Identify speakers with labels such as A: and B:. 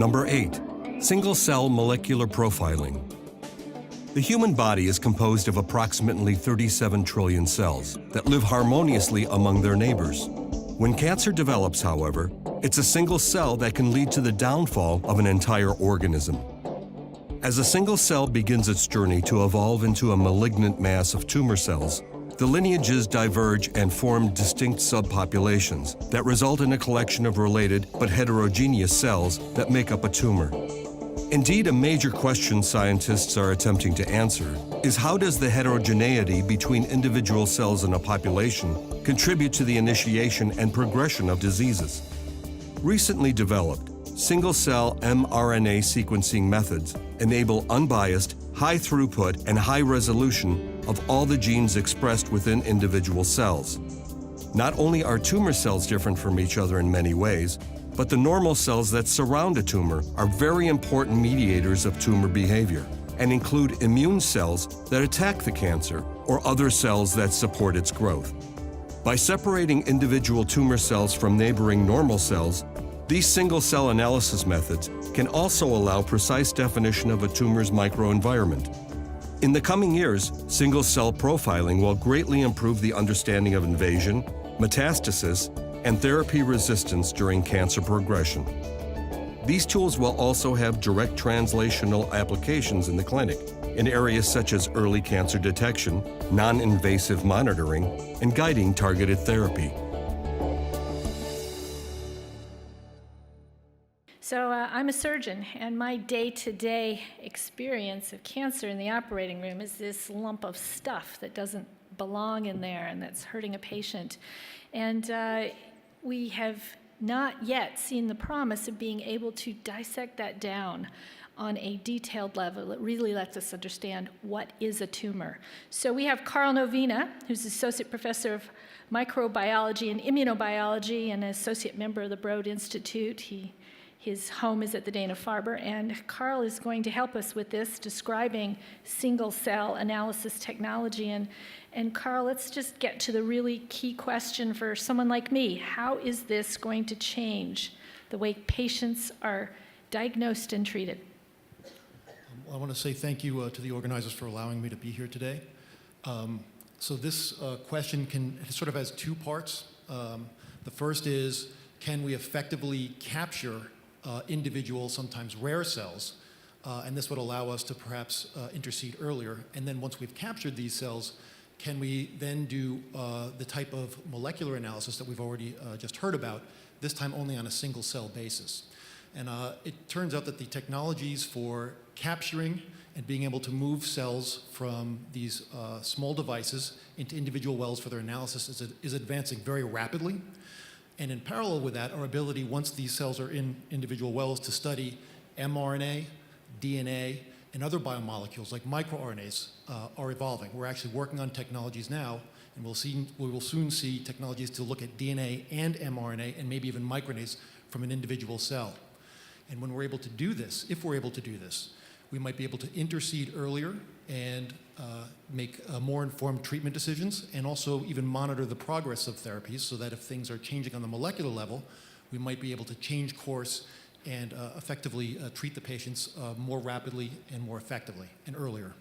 A: Number 8. Single-cell molecular profiling. The human body is composed of approximately 37 trillion cells that live harmoniously among their neighbors. When cancer develops, however, it's a single cell that can lead to the downfall of an entire organism. As a single cell begins its journey to evolve into a malignant mass of tumor cells, the lineages diverge and form distinct subpopulations that result in a collection of related but heterogeneous cells that make up a tumor. Indeed, a major question scientists are attempting to answer is how does the heterogeneity between individual cells in a population contribute to the initiation and progression of diseases? Recently developed, single-cell mRNA sequencing methods enable unbiased, high-throughput, and high-resolution of all the genes expressed within individual cells. Not only are tumor cells different from each other in many ways, but the normal cells that surround a tumor are very important mediators of tumor behavior and include immune cells that attack the cancer or other cells that support its growth. By separating individual tumor cells from neighboring normal cells, these single-cell analysis methods can also allow precise definition of a tumor's microenvironment. In the coming years, single-cell profiling will greatly improve the understanding of invasion, metastasis, and therapy resistance during cancer progression. These tools will also have direct translational applications in the clinic in areas such as early cancer detection, non-invasive monitoring, and guiding targeted therapy.
B: So I'm a surgeon, and my day-to-day experience of cancer in the operating room is this lump of stuff that doesn't belong in there and that's hurting a patient. And we have not yet seen the promise of being able to dissect that down on a detailed level that really lets us understand what is a tumor. So we have Carl Novina, who's Associate Professor of Microbiology and Immunobiology and an associate member of the Broad Institute. His home is at the Dana-Farber, and Carl is going to help us with this, describing single-cell analysis technology. And Carl, let's just get to the really key question for someone like me. How is this going to change the way patients are diagnosed and treated?
C: I want to say thank you to the organizers for allowing me to be here today. So this question sort of has two parts. The first is, can we effectively capture individual, sometimes rare cells, and this would allow us to perhaps intercede earlier. And then once we've captured these cells, can we then do the type of molecular analysis that we've already just heard about, this time only on a single cell basis. And it turns out that the technologies for capturing and being able to move cells from these small devices into individual wells for their analysis is advancing very rapidly. And in parallel with that, our ability, once these cells are in individual wells, to study mRNA, DNA, and other biomolecules like microRNAs are evolving. We're actually working on technologies now, and we will soon see technologies to look at DNA and mRNA and maybe even microRNAs from an individual cell. And when we're able to do this, if we're able to do this, we might be able to intercede earlier and make more informed treatment decisions, and also even monitor the progress of therapies so that if things are changing on the molecular level, we might be able to change course and effectively treat the patients more rapidly and more effectively and earlier.